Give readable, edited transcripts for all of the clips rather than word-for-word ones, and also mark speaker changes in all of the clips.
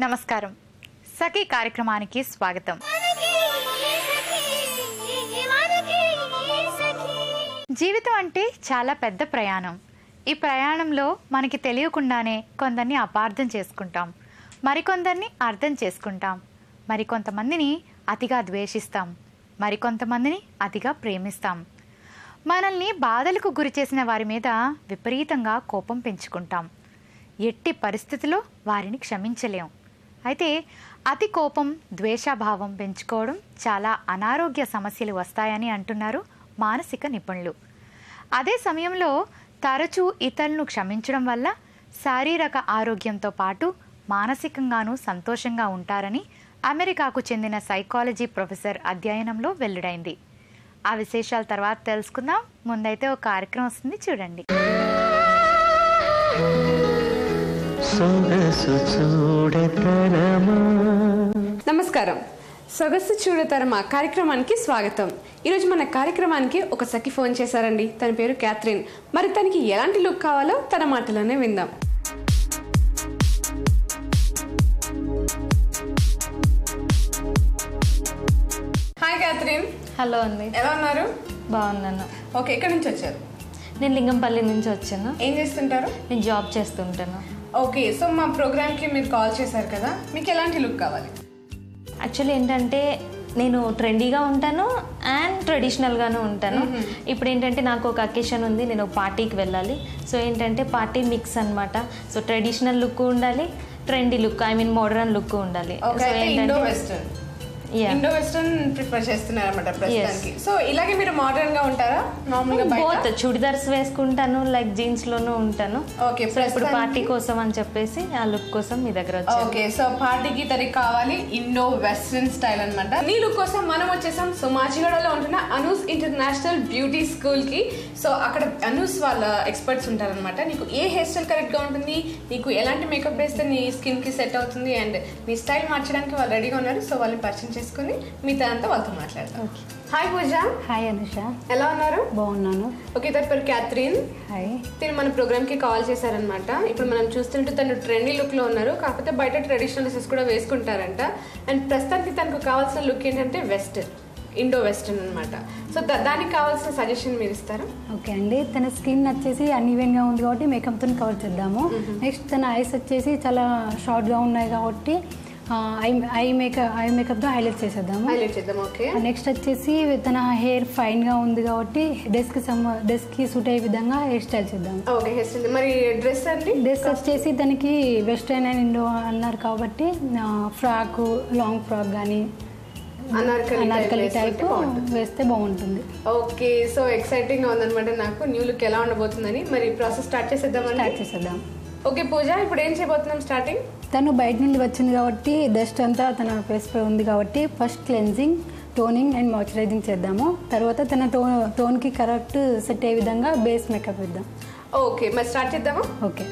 Speaker 1: నమస్కారం. సఖీ కార్యక్రమానికి స్వాగతం. జీవితం అంటే చాలా పెద్ద ప్రయాణం. ఈ ప్రయాణంలో మనకి తెలియకుండానే కొందరిని అపార్థం చేసుకుంటాం, మరికొందరిని అర్థం చేసుకుంటాం, మరికొంతమందిని అతిగా ద్వేషిస్తాం, మరికొంతమందిని అతిగా ప్రేమిస్తాం. మనల్ని బాధలకు గురి చేసిన వారి మీద విపరీతంగా కోపం పెంచుకుంటాం. ఎట్టి పరిస్థితిలో వారిని క్షమించలేం. అయితే అతి కోపం, ద్వేషాభావం పెంచుకోవడం చాలా అనారోగ్య సమస్యలు వస్తాయని అంటున్నారు మానసిక నిపుణులు. అదే సమయంలో తరచూ ఇతరులను క్షమించడం వల్ల శారీరక ఆరోగ్యంతో పాటు మానసికంగానూ సంతోషంగా ఉంటారని అమెరికాకు చెందిన సైకాలజీ ప్రొఫెసర్ అధ్యయనంలో వెల్లడైంది. ఆ విశేషాల తర్వాత తెలుసుకుందాం. ముందైతే ఒక కార్యక్రమం వస్తుంది, చూడండి.
Speaker 2: నమస్కారం. సొగసు చూడతరమా కార్యక్రమానికి స్వాగతం. ఈరోజు మన కార్యక్రమానికి ఒక సఖి ఫోన్ చేశారండి. తన పేరు క్యాథరిన్. మరి తనకి ఎలాంటి లుక్ కావాలో తన మాటలోనే విందాం. Hi Catherine.
Speaker 3: హలో అండి.
Speaker 2: ఎలా ఉన్నారు?
Speaker 3: బాగున్నాను.
Speaker 2: ఓకే, ఎక్కడి నుంచి వచ్చారు?
Speaker 3: నేను లింగంపల్లి నుంచి వచ్చాను.
Speaker 2: ఏం చేస్తుంటారు?
Speaker 3: నేను జాబ్ చేస్తుంటాను.
Speaker 2: ఓకే, సో మా ప్రోగ్రామ్కి మీరు కాల్ చేశారు కదా, మీకు ఎలాంటి లుక్ కావాలి?
Speaker 3: యాక్చువల్లీ ఏంటంటే నేను ట్రెండీగా ఉంటాను అండ్ ట్రెడిషనల్గాను ఉంటాను. ఇప్పుడు ఏంటంటే నాకు ఒక అకేషన్ ఉంది, నేను ఒక పార్టీకి వెళ్ళాలి. సో ఏంటంటే పార్టీ మిక్స్ అనమాట. సో ట్రెడిషనల్ లుక్ ఉండాలి, trendy look, I mean modern look ఉండాలి.
Speaker 2: ఇండో వెస్టర్న్ ప్రిఫర్ చేస్తున్నారన్నమాట ప్రస్తుతానికి. సో ఇలాగే మీరు మోడర్న్ గా ఉంటారా? నార్మల్ గా
Speaker 3: బోత్ చుడిదార్స్ వేసుకుంటాను, లైక్ జీన్స్ లోనూ ఉంటాను.
Speaker 2: ఓకే,
Speaker 3: సో ఇప్పుడు పార్టీ కోసం అని చెప్పేసి ఆ లుక్ కోసం మీ దగ్గర వచ్చాను.
Speaker 2: ఓకే, సో పార్టీకి తనకి కావాలి ఇండో వెస్టర్న్ స్టైల్ అనమాట. నీ లుక్ కోసం మనం వచ్చేసాం సోమాజిగూడలో ఉంటున్న అనూస్ ఇంటర్నేషనల్ బ్యూటీ స్కూల్ కి. సో అక్కడ అనూస్ వాళ్ళ ఎక్స్పర్ట్స్ ఉంటారనమాట. నీకు ఏ హెయిర్ స్టైల్ కరెక్ట్ గా ఉంటుంది, నీకు ఎలాంటి మేకప్ వేస్తే నీ స్కిన్ కి సెట్ అవుతుంది అండ్ నీ స్టైల్ మార్చడానికి వాళ్ళు రెడీగా ఉన్నారు. సో వాళ్ళని పరిచయం చేసుకుని మిగతా అంతా వాళ్ళతో మాట్లాడతాం. హాయ్ పూజ.
Speaker 4: హాయ్ అనుష.
Speaker 2: ఎలా ఉన్నారు?
Speaker 4: బాగున్నాను.
Speaker 2: ఓకే, తన పేరు క్యాథరిన్.
Speaker 4: హాయ్.
Speaker 2: తిను మన ప్రోగ్రామ్ కి కాల్ చేశారనమాట. ఇప్పుడు మనం చూస్తుంటే తను ట్రెండీ లుక్ లో ఉన్నారు, కాకపోతే బయట ట్రెడిషనల్ డ్రెస్సెస్ కూడా వేసుకుంటారంట. అండ్ ప్రస్తుతానికి తనకు కావాల్సిన లుక్ ఏంటంటే వెస్టర్న్, ఇండో వెస్టర్న్ అనమాట. సో దానికి కావాల్సిన సజెషన్ మీరు ఇస్తారా?
Speaker 4: ఓకే అండి. తన స్కిన్ వచ్చేసి అన్ఈవెన్ గా ఉంది కాబట్టి మేకప్ తో కవర్ చేద్దాము. నెక్స్ట్ తన ఐస్ వచ్చేసి చాలా షార్ట్ గా ఉన్నాయి కాబట్టి ఐ మేకప్ తో హైలైట్ చేసేద్దాం.
Speaker 2: ఓకే.
Speaker 4: నెక్స్ట్ వచ్చేసి తన హెయిర్ ఫైన్ గా ఉంది కాబట్టి డ్రెస్ కి సూట్ అయ్యే విధంగా హెయిర్ స్టైల్ చేద్దాం.
Speaker 2: Okay, hair style. మరి డ్రెస్ అండి?
Speaker 4: డ్రెస్ వచ్చేసి తనకి వెస్టర్న్ అండ్ ఇండో అన్నారు కాబట్టి ఫ్రాక్, లాంగ్ ఫ్రాక్ కానీ అనార్కలి టైప్ వేస్తే బాగుంటుంది.
Speaker 2: ఓకే, సో ఎక్సైటింగ్ గా ఉందన్నమాట నాకు న్యూ లుక్ ఎలా ఉండబోతుందని. మరి ప్రాసెస్ స్టార్ట్ చేసేద్దాం. ఓకే పూజ, ఇప్పుడు ఏం చేయబోతున్నాం స్టార్టింగ్?
Speaker 4: తను బయట నుండి వచ్చింది కాబట్టి డస్ట్ అంతా తన ఫేస్ పై ఉంది కాబట్టి first cleansing, toning and moisturising చేద్దాము. తర్వాత తన టోన్కి కరెక్ట్ సెట్ అయ్యే విధంగా బేస్ మేకప్ వేద్దాం.
Speaker 2: ఓకే, మరి స్టార్ట్ చేద్దామా?
Speaker 4: ఓకే.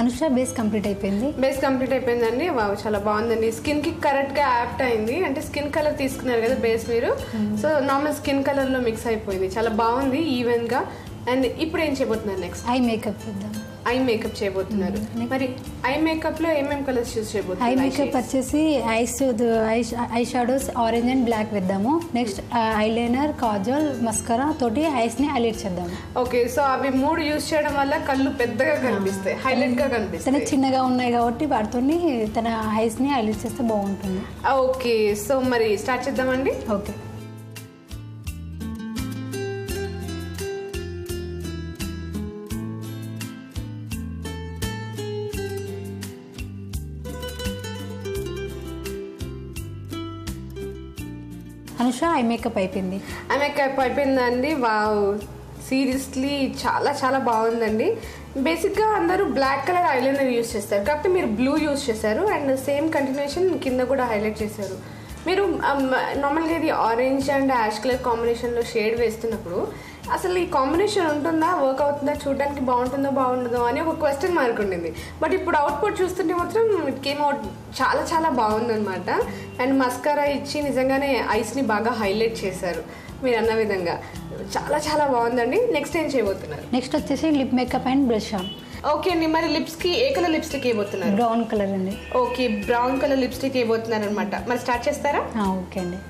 Speaker 4: అనుష బేస్ కంప్లీట్ అయిపోయిందండి.
Speaker 2: వావ్, చాలా బాగుందండి. స్కిన్ కి కరెక్ట్ గా యాప్ట్ అయింది. అంటే స్కిన్ కలర్ తీసుకున్నారు కదా బేస్ మీరు, సో నార్మల్ స్కిన్ కలర్ లో మిక్స్ అయిపోయింది. చాలా బాగుంది ఈవెన్ గా. అండ్ ఇప్పుడు ఏం చేయబోతున్నారు నెక్స్ట్?
Speaker 4: ఐ మేకప్ చేద్దాం.
Speaker 2: ఐ మేకప్ చేయబోతున్నారు. మరి ఐ మేకప్ లో ఏమేమి కలర్స్ యూస్ చేయబోతున్నారు?
Speaker 4: ఐ మేకప్ వచ్చేసి eye shadows orange and black వేద్దాము. నెక్స్ట్ ఐలైనర్, కాజల్, మస్కరా తోటి ఐస్ ని హైలైట్ చేద్దాము.
Speaker 2: ఓకే, సో అవి మూడు యూస్ చేయడం వల్ల కళ్ళు పెద్దగా కనిపిస్తాయి, హైలైట్ గా కనిపిస్తాయి.
Speaker 4: తన చిన్నగా ఉన్నాయి కాబట్టి వాటితో తన ఐస్ ని హైలైట్ చేస్తే బాగుంటుంది.
Speaker 2: ఓకే, సో మరి స్టార్ట్ చేద్దామండి.
Speaker 4: ఓకే. అనుష ఐ మేకప్
Speaker 2: అయిపోయిందండి. వావ్, సీరియస్లీ చాలా చాలా బాగుందండి. బేసిక్గా అందరూ బ్లాక్ కలర్ ఐలైనర్ యూస్ చేస్తారు, కాకపోతే మీరు బ్లూ యూస్ చేశారు అండ్ సేమ్ కంటిన్యూషన్ కింద కూడా హైలైట్ చేశారు. మీరు నార్మల్గా ఇది ఆరెంజ్ అండ్ యాష్ కలర్ కాంబినేషన్లో షేడ్ వేస్తున్నప్పుడు అసలు ఈ కాంబినేషన్ ఉంటుందా, వర్క్ అవుతుందా, చూడడానికి బాగుంటుందో బాగుంటుందో అని ఒక క్వశ్చన్ మార్క్ ఉండింది. బట్ ఇప్పుడు అవుట్పుట్ చూస్తుంటే మాత్రం ఇట్ కేమ్ అవుట్ చాలా చాలా బాగుందన్నమాట. అండ్ మస్కారా ఇచ్చి నిజంగానే ఐస్ని బాగా హైలైట్ చేశారు. మీరు అన్న విధంగా చాలా చాలా బాగుందండి. నెక్స్ట్ ఏం చేయబోతున్నారు?
Speaker 4: నెక్స్ట్ వచ్చేసి lip makeup and brush on.
Speaker 2: Okay అండి, మరి లిప్స్కి ఏ కలర్ లిప్స్టిక్ వేయబోతున్నారు?
Speaker 4: బ్రౌన్ కలర్ అండి.
Speaker 2: ఓకే, బ్రౌన్ కలర్ లిప్స్టిక్ వేయబోతున్నారు అనమాట. మరి స్టార్ట్ చేస్తారా?
Speaker 4: ఓకే అండి.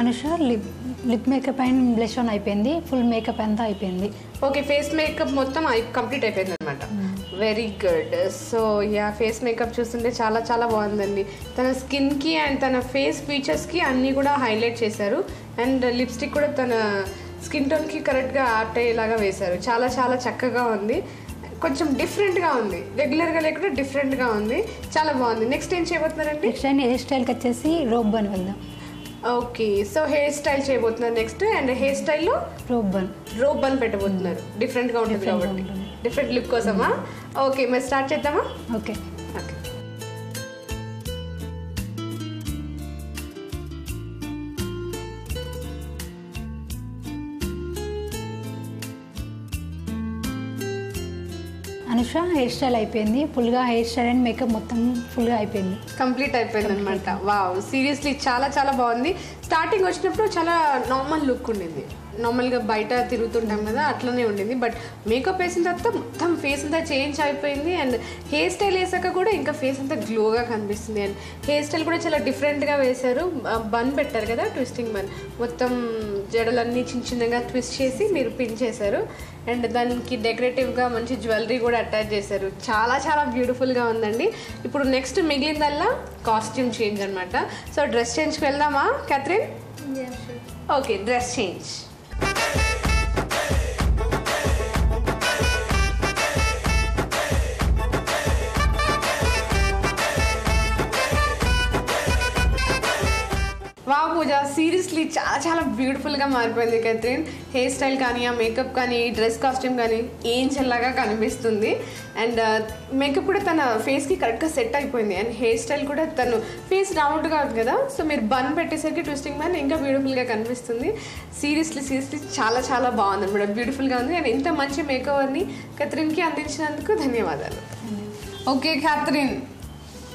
Speaker 4: Anusha lip makeup and blush on అయిపోయింది, ఫుల్ మేకప్ అంతా అయిపోయింది.
Speaker 2: ఓకే, ఫేస్ మేకప్ మొత్తం కంప్లీట్ అయిపోయింది అనమాట. Very good. So face makeup చూస్తుంటే చాలా చాలా బాగుందండి. తన స్కిన్కి అండ్ తన ఫేస్ ఫీచర్స్కి అన్నీ కూడా హైలైట్ చేశారు. అండ్ లిప్స్టిక్ కూడా తన స్కిన్ టోన్కి కరెక్ట్గా యాప్ట్ అయ్యేలాగా వేశారు. చాలా చాలా చక్కగా ఉంది. కొంచెం డిఫరెంట్గా ఉంది, రెగ్యులర్గా లేకుండా డిఫరెంట్గా ఉంది. చాలా బాగుంది. నెక్స్ట్ ఏం చేయబోతున్నారండి?
Speaker 4: నెక్స్ట్ అండ్ హెయిర్ స్టైల్కి వచ్చేసి రోబ్ బన్ వెళ్దాం.
Speaker 2: ఓకే, సో హెయిర్ స్టైల్ చేయబోతున్నారు నెక్స్ట్. అండ్ హెయిర్ స్టైల్లో రోబ్ బన్ పెట్టబోతున్నారు. డిఫరెంట్గా ఉంటుంది కాబట్టి డిఫరెంట్ లుక్ కోసమా? ఓకే, మరి స్టార్ట్ చేద్దామా?
Speaker 4: Okay.
Speaker 2: Okay,
Speaker 4: Anusha hair style అయిపోయింది, ఫుల్గా హెయిర్ స్టైల్ అండ్ మేకప్ మొత్తం ఫుల్గా అయిపోయింది,
Speaker 2: కంప్లీట్ అయిపోయింది అనమాట. వావ్, సీరియస్లీ చాలా చాలా బాగుంది. స్టార్టింగ్ వచ్చినప్పుడు చాలా నార్మల్ లుక్ ఉండింది, నార్మల్గా బయట తిరుగుతుంటాం కదా అట్లనే ఉండింది. బట్ మేకప్ వేసిన తర్వాత మొత్తం ఫేస్ అంతా చేంజ్ అయిపోయింది. అండ్ హెయిర్ స్టైల్ వేసాక కూడా ఇంకా ఫేస్ అంతా గ్లోగా కనిపిస్తుంది. అండ్ హెయిర్ స్టైల్ కూడా చాలా డిఫరెంట్గా వేశారు. బన్ పెట్టారు కదా, ట్విస్టింగ్ బన్, మొత్తం జడలన్నీ చిన్న చిన్నగా ట్విస్ట్ చేసి మీరు పిన్ చేశారు. అండ్ దానికి డెకరేటివ్గా మంచి జ్యువెలరీ కూడా అటాచ్ చేశారు. చాలా చాలా బ్యూటిఫుల్గా ఉందండి. ఇప్పుడు నెక్స్ట్ మిగిలిందల్లా కాస్ట్యూమ్ చేంజ్ అనమాట. సో డ్రెస్ చేంజ్కి వెళ్దామా క్యాథరిన్? Okay, dress change. వా పూజ, సీరియస్లీ చాలా చాలా బ్యూటిఫుల్గా మారిపోయింది క్యాథరిన్. హెయిర్ స్టైల్ కానీ, ఆ మేకప్ కానీ, డ్రెస్ కాస్ట్యూమ్ కానీ ఏంజల్ లాగా కనిపిస్తుంది. అండ్ మేకప్ కూడా తన ఫేస్కి కరెక్ట్గా సెట్ అయిపోయింది. అండ్ హెయిర్ స్టైల్ కూడా తను ఫేస్ రౌండ్గా ఉంది కదా, సో మీరు బన్ పెట్టేసరికి ట్విస్టింగ్ బన్ ఇంకా బ్యూటిఫుల్గా కనిపిస్తుంది. సీరియస్లీ చాలా చాలా బాగుంది అనమాట, బ్యూటిఫుల్గా ఉంది. అండ్ ఇంత మంచి మేకవర్ని క్యాథరిన్కి అందించినందుకు ధన్యవాదాలు. ఓకే క్యాథరిన్,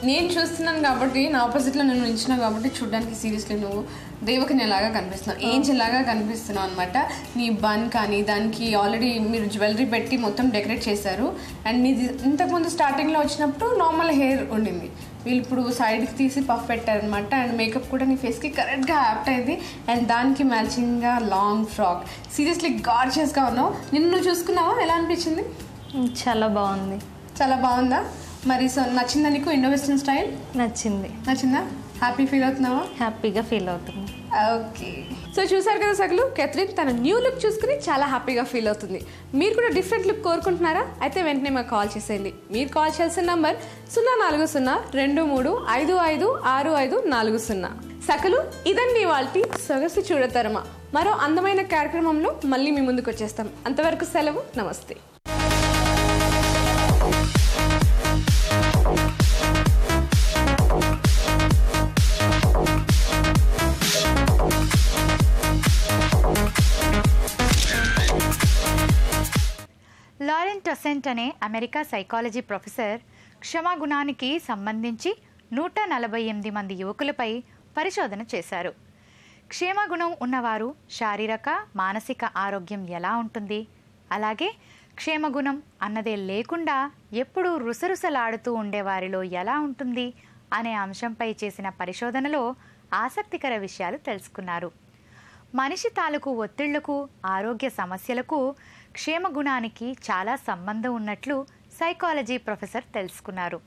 Speaker 2: నేను చూస్తున్నాను కాబట్టి, నా ఆపోజిట్లో నేను నిల్చున్నాను కాబట్టి చూడడానికి సీరియస్లీ నువ్వు దేవకన్యలాగా కనిపిస్తున్నావు, ఏంజల్ లాగా కనిపిస్తున్నావు అనమాట. నీ బన్ కానీ దానికి ఆల్రెడీ మీరు జ్యువెలరీ పెట్టి మొత్తం డెకరేట్ చేశారు. అండ్ నీది ఇంతకుముందు స్టార్టింగ్లో వచ్చినప్పుడు నార్మల్ హెయిర్ ఉండింది, వీళ్ళు ఇప్పుడు సైడ్కి తీసి పఫ్ పెట్టారనమాట. అండ్ మేకప్ కూడా నీ ఫేస్కి కరెక్ట్గా యాప్ట్ అయింది. అండ్ దానికి మ్యాచింగ్గా లాంగ్ ఫ్రాక్, సీరియస్లీ గార్జియస్గా ఉన్నావు. నిన్ను నువ్వు చూసుకున్నావా? ఎలా అనిపించింది?
Speaker 3: చాలా బాగుంది.
Speaker 2: చాలా బాగుందా? మరి సో నచ్చిందా నీకు ఇండో వెస్టర్న్ స్టైల్? నచ్చిందా? హ్యాపీ ఫీల్ అవుతున్నావా?
Speaker 3: హ్యాపీగా ఫీల్ అవుతుంది.
Speaker 2: ఓకే, సో చూసారు కదా సగలు, క్యాథరిన్ తన న్యూ లుక్ చూసుకుని చాలా హ్యాపీగా ఫీల్ అవుతుంది. మీరు కూడా డిఫరెంట్ లుక్ కోరుకుంటున్నారా? అయితే వెంటనే మాకు కాల్ చేసేయండి. మీరు కాల్ చేయాల్సిన నంబర్ 04023556540. సకలు, ఇదండి ఇవాల్టి సొగసు చూడతరమా. మరో అందమైన కార్యక్రమంలో మళ్ళీ మీ ముందుకు వచ్చేస్తాం. అంతవరకు సెలవు, నమస్తే.
Speaker 1: లారెన్ టొసెంట్ అనే అమెరికా సైకాలజీ ప్రొఫెసర్ క్షమాగుణానికి సంబంధించి 148 మంది యువకులపై పరిశోధన చేశారు. క్షేమగుణం ఉన్నవారు శారీరక, మానసిక ఆరోగ్యం ఎలా ఉంటుంది, అలాగే క్షేమగుణం అన్నదే లేకుండా ఎప్పుడూ రుసరుసలాడుతూ ఉండేవారిలో ఎలా ఉంటుంది అనే అంశంపై చేసిన పరిశోధనలో ఆసక్తికర విషయాలు తెలుసుకున్నారు. మనిషి తాలూకు ఒత్తిళ్లకు, ఆరోగ్య సమస్యలకు క్షేమగుణానికి చాలా సంబంధం ఉన్నట్లు సైకాలజీ ప్రొఫెసర్ తెలుసుకున్నారు.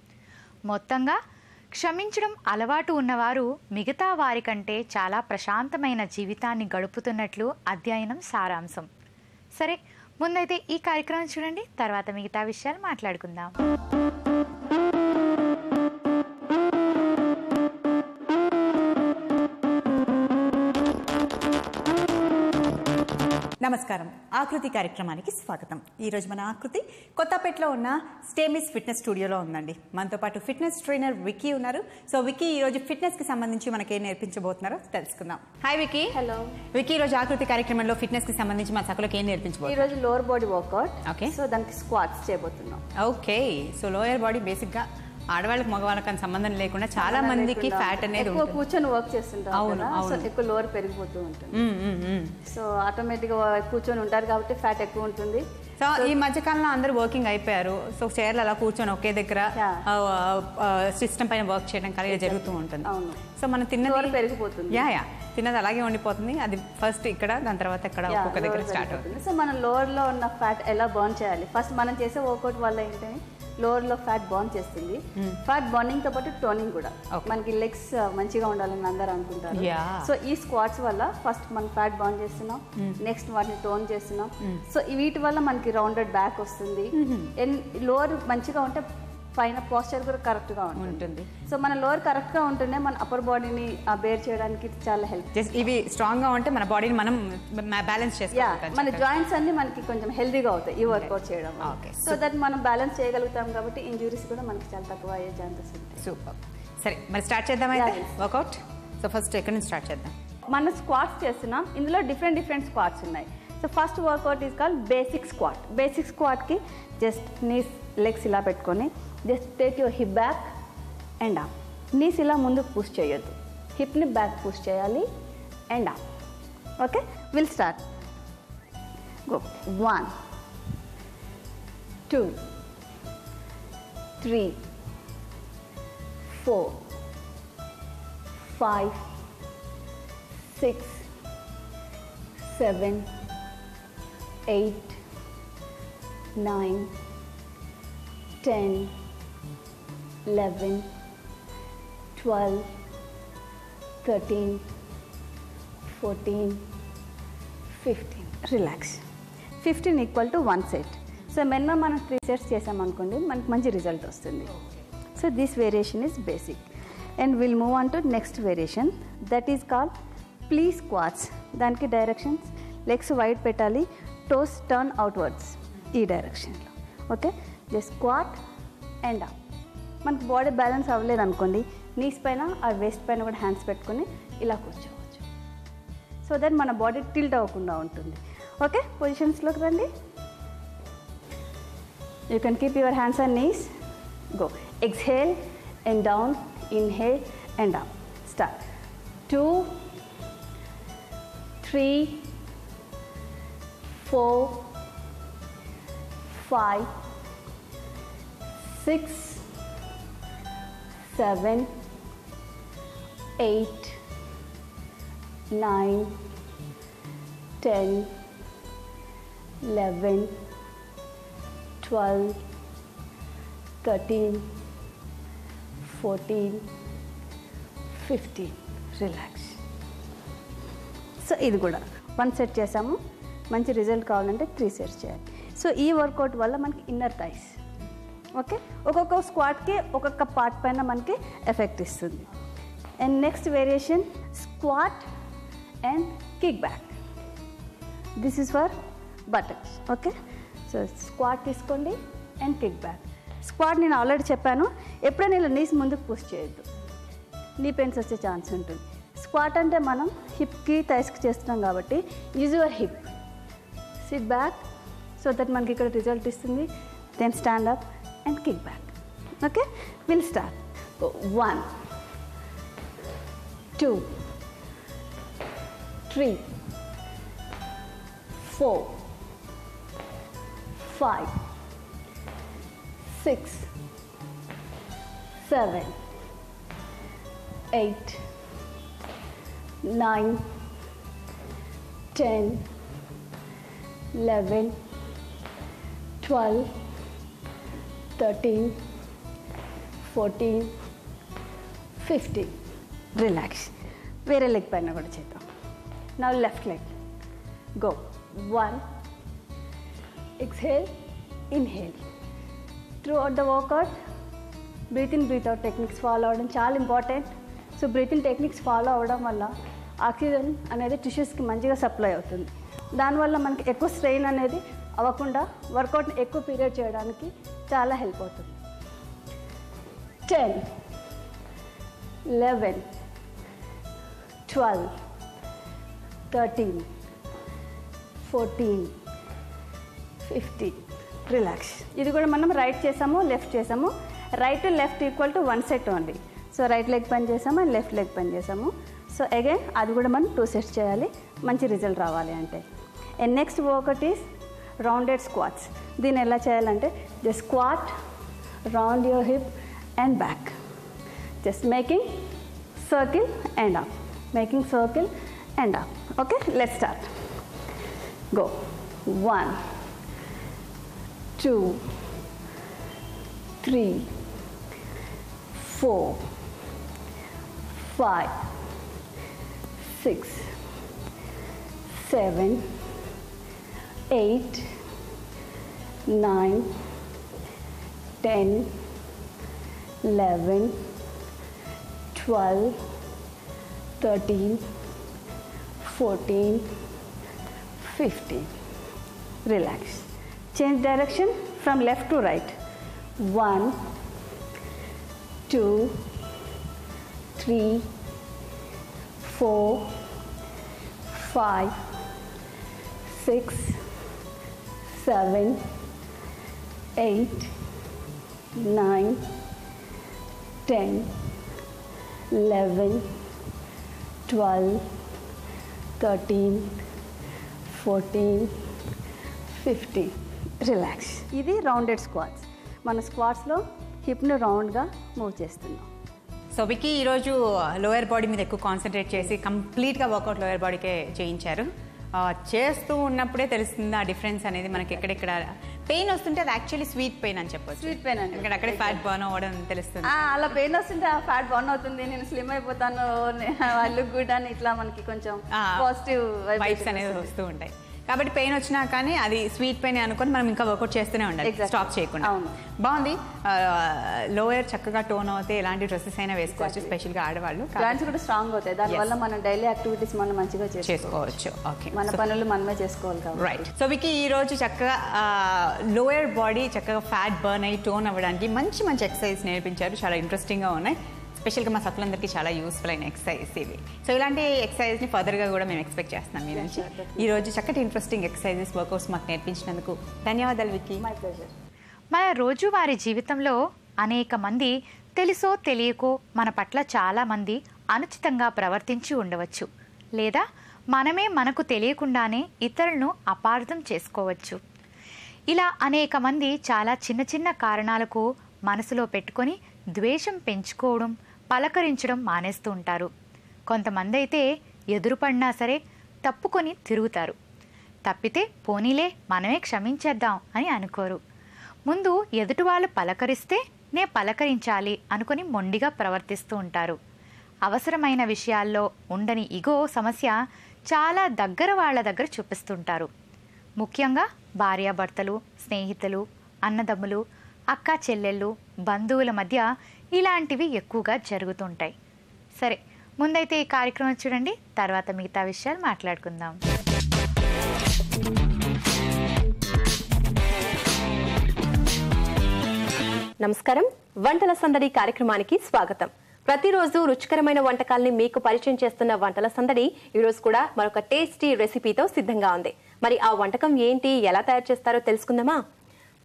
Speaker 1: మొత్తంగా క్షమించడం అలవాటు ఉన్నవారు మిగతా వారికంటే చాలా ప్రశాంతమైన జీవితాన్ని గడుపుతున్నట్లు అధ్యయనం సారాంశం. సరే, ముందైతే ఈ కార్యక్రమం చూడండి, తర్వాత మిగతా విషయాలు మాట్లాడుకుందాం.
Speaker 5: నమస్కారం, ఆకృతి కార్యక్రమానికి స్వాగతం. ఈరోజు మన ఆకృతి కొత్తపేటలో ఉన్న స్టేమిస్ ఫిట్నెస్ స్టూడియోలో ఉందండి. మనతో పాటు ఫిట్నెస్ ట్రైనర్ వికీ ఉన్నారు. సో వికీ ఈరోజు ఫిట్నెస్కి సంబంధించి మనకేం నేర్పించబోతున్నారో తెలుసుకుందాం. Hi wiki.
Speaker 6: హలో
Speaker 5: వికీ, ఈరోజు ఆకృతి కార్యక్రమంలో ఫిట్నెస్కి సంబంధించి మన సకులకు ఏం నేర్పించబోతున్నారు?
Speaker 6: ఈరోజు lower body work out.
Speaker 5: Okay.
Speaker 6: So దానికి స్క్వాట్స్ చేయబోతున్నాం.
Speaker 5: ఓకే. సో లోయర్ బాడీ బేసిక్గా ఆడవాళ్ళకి మగవాళ్ళకి అని సంబంధం లేకుండా చాలా మందికి ఫ్యాట్ అనేది
Speaker 6: ఎక్కువ కూర్చొని వర్క్ చేస్తుంటాం
Speaker 5: అవును,
Speaker 6: కదా, సో
Speaker 5: అవును.
Speaker 6: ఎక్కువ లోవర్ పెరిగిపోతూ ఉంటుంది. సో ఆటోమేటిక్గా కూర్చొని ఉంటారు కాబట్టి ఫ్యాట్ ఎక్కువ ఉంటుంది.
Speaker 5: సో ఈ మధ్యకాలంలో అందరూ వర్కింగ్ అయిపోయారు. సో చైర్లు అలా కూర్చొని ఒకే దగ్గర సిస్టమ్ పైన వర్క్ చేయడం కలిగి జరుగుతూ ఉంటుంది.
Speaker 6: అవును.
Speaker 5: సో మనం
Speaker 6: లోవర్
Speaker 5: తిన్నది
Speaker 6: పెరిగిపోతుంది.
Speaker 5: యా తిన్నది అలాగే ఉండిపోతుంది. అది ఫస్ట్ ఇక్కడ, దాని తర్వాత ఇక్కడ ఒక్కొక్క దగ్గర స్టార్ట్ అవుతుంది.
Speaker 6: సో మనం లోవర్ లో ఉన్న ఫ్యాట్ ఎలా బర్న్ చేయాలి? ఫస్ట్ మనం చేసే వర్కౌట్ వల్ల ఏంటంటే లోవర్ లో ఫ్యాట్ బర్న్ చేస్తుంది. ఫ్యాట్ బర్నింగ్ తో పాటు టోనింగ్ కూడా. మనకి లెగ్స్ మంచిగా ఉండాలని అందరూ అనుకుంటారు. సో ఈ స్క్వాట్స్ వల్ల ఫస్ట్ మనం ఫ్యాట్ బర్న్ చేస్తున్నాం, నెక్స్ట్ వాటిని టోన్ చేస్తున్నాం. సో వీటి వల్ల మనకి రౌండెడ్ బ్యాక్ వస్తుంది. లోవర్ మంచిగా ఉంటే పైన పోస్చర్ కూడా కరెక్ట్ గా ఉంటుంది. సో మన లోవర్ కరెక్ట్ గా ఉంటేనే మన అప్పర్ బాడీని బేర్ చేయడానికి చాలా హెల్ప్.
Speaker 5: ఇవి స్ట్రాంగ్ గా ఉంటే మన బాడీని మనం బ్యాలెన్స్ చేసుకోవాలి.
Speaker 6: మన జాయింట్స్ అన్ని మనకి కొంచెం హెల్దీగా అవుతాయి ఈ వర్కౌట్ చేయడం. సో దట్ మనం బ్యాలెన్స్ చేయగలుగుతాం కాబట్టి ఇంజురీస్ కూడా మనకి చాలా తక్కువ అయ్యే ఛాన్సెస్ ఉంటాయి.
Speaker 5: సూపర్. సరే, మరి స్టార్ట్ చేద్దాం అయితే వర్కౌట్. సో ఫస్ట్ ఎక్కడి నుంచి స్టార్ట్ చేద్దాం?
Speaker 6: మనం స్క్వాట్స్ చేస్తున్నాం. ఇందులో డిఫరెంట్ స్క్వాట్స్ ఉన్నాయి. So first workout is called basic squat. Basic స్క్వాట్కి జస్ట్ నీస్ లెగ్స్ ఇలా పెట్టుకొని just take your hip back and up. Knees ఇలా ముందుకు పుష్ చేయొద్దు, హిప్ని బ్యాక్ పుష్ చేయాలి and up. Okay, will start. Go. 1 2 3 4 5 6 7 8 9 10 11 12 13 14 15. Relax. 15 equal to 1 set. So minimum మనం 3 sets చేసామనుకోండి మనకి మంచి రిజల్ట్ వస్తుంది. So this variation is basic and will move on to next variation that is called plie squats. దానికి directions legs wide పెట్టాలి, toes turn outwards ఈ డైరెక్షన్లో. Okay, just squat and up. మనకి బాడీ బ్యాలెన్స్ అవ్వలేదు అనుకోండి, knees పైన ఆ waste పైన కూడా హ్యాండ్స్ పెట్టుకొని ఇలా కూర్చోవచ్చు. సో దట్ మన బాడీ టిల్ట్ అవ్వకుండా ఉంటుంది. ఓకే, పొజిషన్స్లోకి రండి. You can keep your hands and knees. Go. Exhale and down, inhale and up. Start. 2 3 4 5 6 7 8 9 10 11 12 13 14 15. Relax. So ఇది కూడా 1 సెట్ చేసాము. మంచి రిజల్ట్ కావాలంటే 3 సెట్స్ చేయాలి. సో ఈ వర్కౌట్ వల్ల మనకి ఇన్నర్ థైస్. ఓకే, ఒక్కొక్క స్క్వాట్కి ఒక్కొక్క పార్ట్ పైన మనకి ఎఫెక్ట్ ఇస్తుంది. And next variation squat and kick back. This is for buttocks. Okay, so squat తీసుకోండి అండ్ కిక్ బ్యాక్. స్క్వాట్ నేను ఆల్రెడీ చెప్పాను, ఎప్పుడైనా ఇలా నీస్ ముందుకు పుష్ చేయొద్దు, నీ పెయిన్స్ వచ్చే ఛాన్స్ ఉంటుంది. స్క్వాట్ అంటే మనం హిప్కి థైస్కి చేస్తున్నాం కాబట్టి use your hip, sit back so that మనకి ఇక్కడ రిజల్ట్ ఇస్తుంది. Then stand up and kick back. Okay, will start. 1 2 3 4 5 6 7 8 9 10 11 12 13 14 15. Relax. వేరే లెగ్ పైన కూడా చేద్దాం. Now left leg. Go. 1 exhale, inhale. Throughout the workout, breathe in, breathe out techniques follow అవడం చాలా important. So breathing techniques follow అవ్వడం వల్ల oxygen అనేది టిష్యూస్కి మంచిగా సప్లై అవుతుంది. దానివల్ల మనకి ఎక్కువ స్ట్రెయిన్ అనేది అవ్వకుండా వర్కౌట్ని ఎక్కువ పీరియడ్ చేయడానికి చాలా హెల్ప్ అవుతుంది. 10, 11, 12, 13, 14, 15. రిలాక్స్. ఇది కూడా మనం రైట్ చేసాము, లెఫ్ట్ చేసాము. Right left equal to 1 set only. So right leg పని చేసాము అండ్ లెఫ్ట్ లెగ్ పని చేసాము. సో అగైన్ అది కూడా మనం 2 సెట్స్ చేయాలి మంచి రిజల్ట్ రావాలి అంటే. And next workout is rounded squats. దీన్ని ఎలా చేయాలంటే just squat round your hip and back, just making circle and up, making circle and up. Okay, let's start. Go. 1, 2, 3, 4, 5, 6, 7, 8, 9, 10, 11, 12, 13, 14, 15. Relax. Change direction from left to right. 1, 2, 3, 4, 5, 6, 7, 8, 9, 10, 11, 12, 13, 14, 15. Relax. ఇది rounded squats. మన స్క్వాట్స్లో హిప్ను రౌండ్గా move చేస్తున్నాం.
Speaker 5: So wiki ఈరోజు lower body మీద ఎక్కువ concentrate చేసి కంప్లీట్గా work out lower బాడీకే చేయించారు. చేస్తూ ఉన్నప్పుడే తెలుస్తుంది ఆ డిఫరెన్స్ అనేది మనకి. ఎక్కడెక్కడ పెయిన్ వస్తుంటే అది యాక్చువల్లీ స్వీట్ పెయిన్ అని చెప్పొచ్చు.
Speaker 6: స్వీట్ పెయిన్ అండి.
Speaker 5: ఇక్కడ అక్కడే ఫ్యాట్ బర్న్ అవ్వడం తెలుస్తుంది.
Speaker 6: అలా పెయిన్ వస్తుంటే ఆ ఫ్యాట్ బర్న్ అవుతుంది, నేను స్లిమ్ అయిపోతాను, వాళ్ళు గుడ్ అని ఇట్లా మనకి కొంచెం పాజిటివ్
Speaker 5: వైబ్స్ అనేది వస్తూ ఉంటాయి. కాబట్టి పెయిన్ వచ్చినా కానీ అది స్వీట్ పెయిన్ అనుకొని మనం ఇంకా వర్కౌట్ చేస్తూనే ఉండాలి, స్టాప్ చేయకుండా. బాగుంది. లోయర్ చక్కగా టోన్ అవుతే ఎలాంటి డ్రెస్సెస్ అయినా వేసుకోవచ్చు, స్పెషల్గా ఆడవాళ్ళు.
Speaker 6: జాయింట్స్ కూడా స్ట్రాంగ్ అవుతాయి, దానివల్ల మనం డైలీ యాక్టివిటీస్ మనం మంచిగా
Speaker 5: చేసుకోవచ్చు. ఓకే,
Speaker 6: మన పనులు మనమే చేసుకోవాలి కాబట్టి.
Speaker 5: రైట్. సో వికీ ఈ రోజు చక్కగా లోయర్ బాడీ చక్కగా ఫ్యాట్ బర్న్ అయ్యి టోన్ అవ్వడానికి మంచి మంచి ఎక్సర్సైజ్ నేర్పించారు. చాలా ఇంట్రెస్టింగ్గా ఉన్నాయి. స్పెషల్గా మా సభ్యులందరికీ చాలా యూస్ఫుల్ అయిన ఎక్సర్సైజ్ ఇవి. సో ఇలాంటి ఎక్సర్సైజ్ని ఫర్దర్గా కూడా మేము ఎక్స్పెక్ట్ చేస్తున్నాం మీ నుంచి. ఈరోజు చక్కటి ఇంట్రెస్టింగ్ ఎక్సర్సైజెస్ వర్కౌట్స్ మాకు నేర్పించినందుకు ధన్యవాదాలు వికీ.
Speaker 6: My pleasure.
Speaker 1: మన రోజువారీ జీవితంలో అనేక మంది తెలుసో తెలియకో మన పట్ల చాలామంది అనుచితంగా ప్రవర్తించి ఉండవచ్చు, లేదా మనమే మనకు తెలియకుండానే ఇతరులను అపార్థం చేసుకోవచ్చు. ఇలా అనేక మంది చాలా చిన్న చిన్న కారణాలకు మనసులో పెట్టుకొని ద్వేషం పెంచుకోవడం, పలకరించడం మానేస్తూ ఉంటారు. కొంతమంది అయితే ఎదురుపడినా సరే తప్పుకొని తిరుగుతారు. తప్పితే పోనీలే మనమే క్షమించేద్దాం అని అనుకోరు. ముందు ఎదుటి వాళ్ళు పలకరిస్తే నే పలకరించాలి అనుకుని మొండిగా ప్రవర్తిస్తూ ఉంటారు. అవసరమైన విషయాల్లో ఉండని ఇగో సమస్య చాలా దగ్గర వాళ్ళ దగ్గర చూపిస్తుంటారు. ముఖ్యంగా భార్యాభర్తలు, స్నేహితులు, అన్నదమ్ములు, అక్క చెల్లెళ్ళు, బంధువుల మధ్య ఇలాంటివి ఎక్కువగా జరుగుతుంటాయి. సరే, ముందైతే ఈ కార్యక్రమం చూడండి, తర్వాత మిగతా విషయాలు మాట్లాడుకుందాం.
Speaker 7: నమస్కారం. వంటల సందడి కార్యక్రమానికి స్వాగతం. ప్రతిరోజు రుచికరమైన వంటకాల్ని మీకు పరిచయం చేస్తున్న వంటల సందడి ఈరోజు కూడా మరొక టేస్టీ రెసిపీతో సిద్ధంగా ఉంది. మరి ఆ వంటకం ఏంటి, ఎలా తయారు చేస్తారో తెలుసుకుందామా?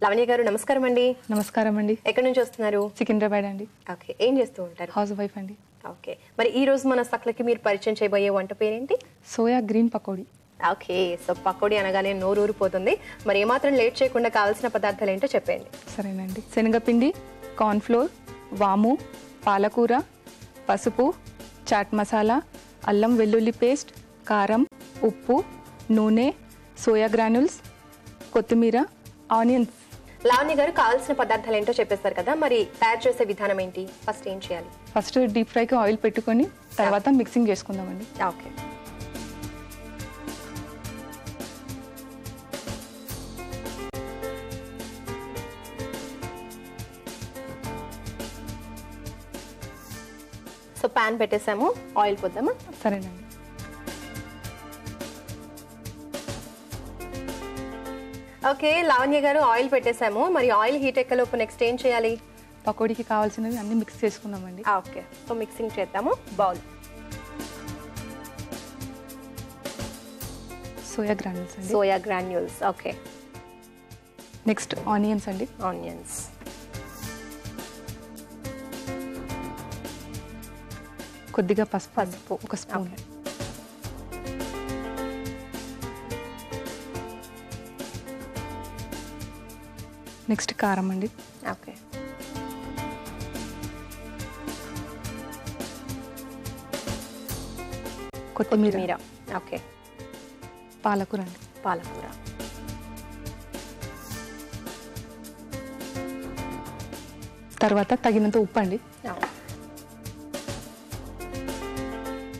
Speaker 7: లవణ్య గారు నమస్కారం అండి.
Speaker 8: నమస్కారం అండి.
Speaker 7: ఎక్కడి నుంచి వస్తున్నారు?
Speaker 8: సికింద్రాబాద్ అండి.
Speaker 7: ఓకే, ఏం చేస్తూ ఉంటారు?
Speaker 8: హౌస్ వైఫ్ అండి.
Speaker 7: ఓకే, మరి ఈ రోజు మన సక్లకి మీరు పరిచయం చేయబోయే వంట పేరేంటి?
Speaker 8: Soya green pakodi.
Speaker 7: Okay, so pakodi అనగానే నోరూరిపోతుంది. మరి ఏమాత్రం లేట్ చేయకుండా కావాల్సిన పదార్థాలు ఏంటో చెప్పండి.
Speaker 8: సరేనండి. శనగపిండి, కార్న్ఫ్లోర్, వాము, పాలకూర, పసుపు, చాట్ మసాలా, అల్లం వెల్లుల్లి పేస్ట్, కారం, ఉప్పు, నూనె, సోయా గ్రాన్యూల్స్, కొత్తిమీర, ఆనియన్స్.
Speaker 7: లావణ్య గారు కావాల్సిన పదార్థాలు ఏంటో చెప్పేస్తారు కదా, మరి తయారు చేసే విధానం ఏంటి? ఫస్ట్ ఏం చేయాలి?
Speaker 8: ఫస్ట్ డీప్ ఫ్రైకి ఆయిల్ పెట్టుకొని తర్వాత మిక్సింగ్ చేసుకుందామండి.
Speaker 7: ఓకే. సో ప్యాన్ పెట్టేసాము, ఆయిల్ పోద్దామా?
Speaker 8: సరేనండి.
Speaker 7: ఓకే లావణ్య గారు ఆయిల్ పెట్టేసాము. మరి ఆయిల్ హీట్ ఎక్కలోపు నెక్స్ట్ ఏం చేయాలి?
Speaker 8: పకోడీకి కావాల్సినవి అన్ని మిక్స్ చేసుకున్నామండి.
Speaker 7: ఓకే, సో మిక్సింగ్ చేద్దాము. బౌల్
Speaker 8: సోయా గ్రాన్యూల్స్ అండి.
Speaker 7: Soya granules. Okay,
Speaker 8: next onions అండి.
Speaker 7: ఆనియన్స్,
Speaker 8: కొద్దిగా పసుపు ఒక స్పూన్. నెక్స్ట్ కారం అండి.
Speaker 7: ఓకే,
Speaker 8: కొత్తిమీర.
Speaker 7: ఓకే,
Speaker 8: పాలకూర అండి.
Speaker 7: పాలకూర,
Speaker 8: తర్వాత తగినంత ఉప్పు అండి.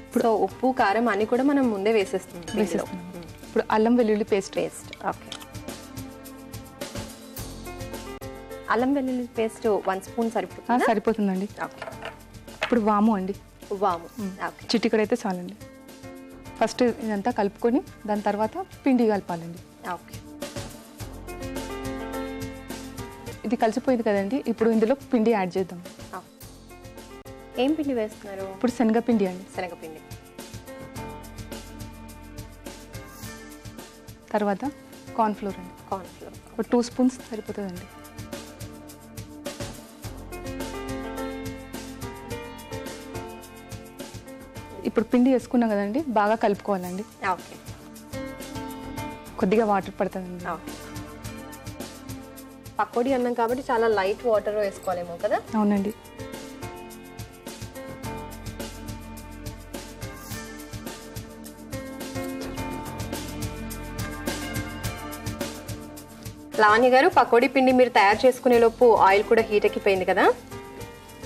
Speaker 7: ఇప్పుడు ఉప్పు కారం అన్ని కూడా మనం ముందే వేసేస్తున్నాం.
Speaker 8: ఇప్పుడు అల్లం వెల్లుల్లి పేస్ట్.
Speaker 7: ఓకే, అల్లం వెల్లుల్లి పేస్ట్ 1 స్పూన్ సరిపోతుంది.
Speaker 8: సరిపోతుందండి.
Speaker 7: ఓకే,
Speaker 8: ఇప్పుడు వాము అండి.
Speaker 7: వాము. ఓకే,
Speaker 8: చిటికడైతే చాలండి. ఫస్ట్ ఇదంతా కలుపుకొని దాని తర్వాత పిండి కలపాలండి.
Speaker 7: ఓకే,
Speaker 8: ఇది కలిసిపోయింది కదండి. ఇప్పుడు ఇందులో పిండి యాడ్ చేద్దాం.
Speaker 7: ఏం పిండి వేస్తున్నారు?
Speaker 8: ఇప్పుడు శనగపిండి అండి.
Speaker 7: శనగపిండి.
Speaker 8: తర్వాత కార్న్ఫ్లోర్ అండి.
Speaker 7: కార్న్ఫ్లోర్
Speaker 8: ఒక 2 స్పూన్స్ సరిపోతుందండి. ఇప్పుడు పిండి వేసుకున్నాం కదండి, బాగా కలుపుకోవాలండి.
Speaker 7: ఓకే,
Speaker 8: కొద్దిగా వాటర్ పడుతుందండి.
Speaker 7: ఓకే. పకోడీ అన్నం కాబట్టి చాలా లైట్ వాటర్ వేసుకోవాలేమో కదా?
Speaker 8: అవునండి.
Speaker 7: లావణ్య గారు, పకోడీ పిండి మీరు తయారు చేసుకునే లోపు ఆయిల్ కూడా హీట్ ఎక్కిపోయింది కదా,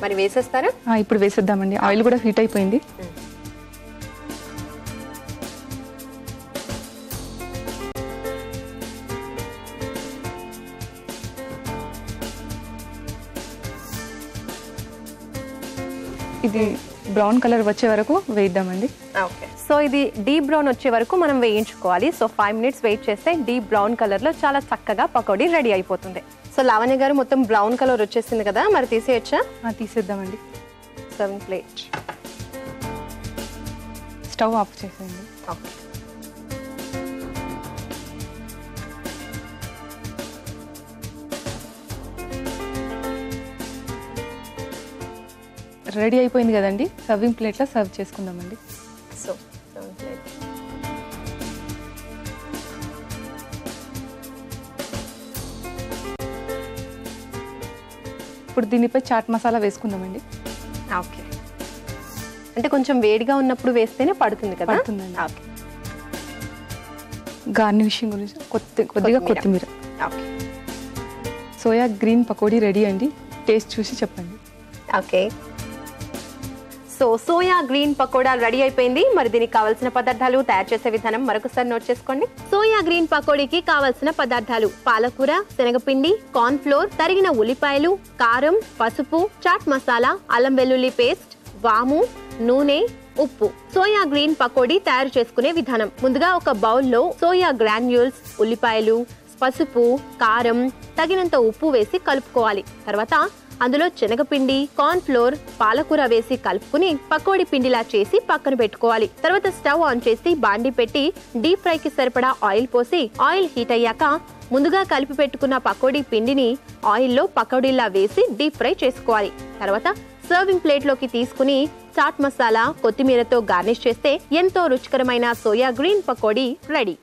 Speaker 7: మరి వేసేస్తారా?
Speaker 8: ఇప్పుడు వేసేద్దామండి. ఆయిల్ కూడా హీట్ అయిపోయింది. ఇది బ్రౌన్ కలర్ వచ్చే వరకు వేయిద్దామండి.
Speaker 7: ఓకే, సో ఇది డీప్ బ్రౌన్ వచ్చే వరకు మనం వేయించుకోవాలి. సో 5 మినిట్స్ వెయిట్ చేస్తే డీప్ బ్రౌన్ కలర్ లో చాలా చక్కగా పకోడీ రెడీ అయిపోతుంది. సో లావణ్య గారు, మొత్తం బ్రౌన్ కలర్ వచ్చేసింది కదా, మరి తీసేయచ్చా?
Speaker 8: తీసేద్దామండి.
Speaker 7: Serving plate.
Speaker 8: స్టవ్ ఆఫ్ చేసేయండి.
Speaker 7: ఓకే,
Speaker 8: రెడీ అయిపోయింది కదండి. సర్వింగ్ ప్లేట్లో సర్వ్ చేసుకుందామండి.
Speaker 7: So serving plate.
Speaker 8: ఇప్పుడు దీనిపై చాట్ మసాలా వేసుకుందామండి.
Speaker 7: ఓకే, అంటే కొంచెం వేడిగా ఉన్నప్పుడు వేస్తేనే పడుతుంది కదా?
Speaker 8: పడుతుందండి.
Speaker 7: ఓకే,
Speaker 8: గార్నిషింగ్ గురించి కొద్దిగా కొత్తిమీర.
Speaker 7: Okay,
Speaker 8: soya green pakodi ready అండి. టేస్ట్ చూసి చెప్పండి.
Speaker 7: Okay, so soya green pakoda ready అయిపోయింది. మరి దీనికి కావాల్సిన పదార్థాలు, తయారు చేసే విధానం మరొకసారి నోట్ చేసుకోండి. సోయా గ్రీన్ పకోడీకి కావాల్సిన పదార్థాలు: పాలకూర, శనగపిండి, కార్న్ ఫ్లోర్, తరిగిన ఉల్లిపాయలు, కారం, పసుపు, చాట్ మసాలా, అల్లం వెల్లుల్లి పేస్ట్, వాము, నూనె, ఉప్పు. సోయా గ్రీన్ పకోడీ తయారు చేసుకునే విధానం: ముందుగా ఒక బౌల్లో సోయా గ్రాన్యూల్స్, ఉల్లిపాయలు, పసుపు, కారం, తగినంత ఉప్పు వేసి కలుపుకోవాలి. తర్వాత అందులో శనగపిండి, కార్న్ ఫ్లోర్, పాలకూర వేసి కలుపుకుని పకోడీ పిండిలా చేసి పక్కన పెట్టుకోవాలి. తర్వాత స్టవ్ ఆన్ చేసి బాండి పెట్టి డీప్ ఫ్రై కి సరిపడా ఆయిల్ పోసి, ఆయిల్ హీట్ అయ్యాక ముందుగా కలిపి పెట్టుకున్న పకోడీ పిండిని ఆయిల్లో పకోడీలా వేసి డీప్ ఫ్రై చేసుకోవాలి. తర్వాత సర్వింగ్ ప్లేట్ లోకి తీసుకుని చాట్ మసాలా, కొత్తిమీరతో గార్నిష్ చేస్తే ఎంతో రుచికరమైన soya green pakodi ready.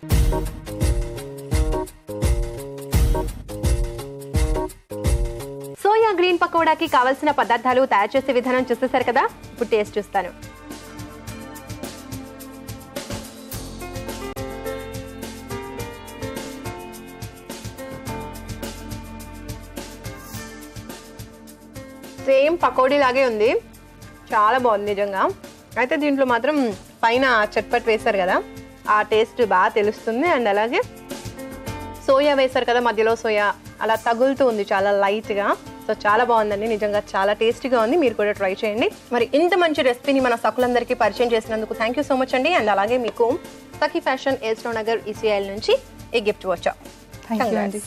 Speaker 7: Soya green పకోడాకి కావాల్సిన పదార్థాలు, తయారు చేసే విధానం చూసేశారు కదా. ఇప్పుడు టేస్ట్ చూస్తాను. సేమ్ పకోడీ లాగే ఉంది, చాలా బాగుంది నిజంగా. అయితే దీంట్లో మాత్రం పైన చట్పట్ వేశారు కదా, ఆ టేస్ట్ బాగా తెలుస్తుంది. అండ్ అలాగే సోయా వేశారు కదా, మధ్యలో సోయా అలా తగులుతూ ఉంది చాలా లైట్గా. సో చాలా బాగుందండి, నిజంగా చాలా టేస్టీగా ఉంది. మీరు కూడా ట్రై చేయండి. మరి ఇంత మంచి రెసిపీని మన సకులందరికీ పరిచయం చేసినందుకు థ్యాంక్ యూ సో మచ్ అండి. అండ్ అలాగే మీకు సఖీ ఫ్యాషన్, ఏస్లో నగర్, ఈసీఐఎల్ నుంచి ఈ గిఫ్ట్ వచ్చా.
Speaker 8: థ్యాంక్ యూ అండి.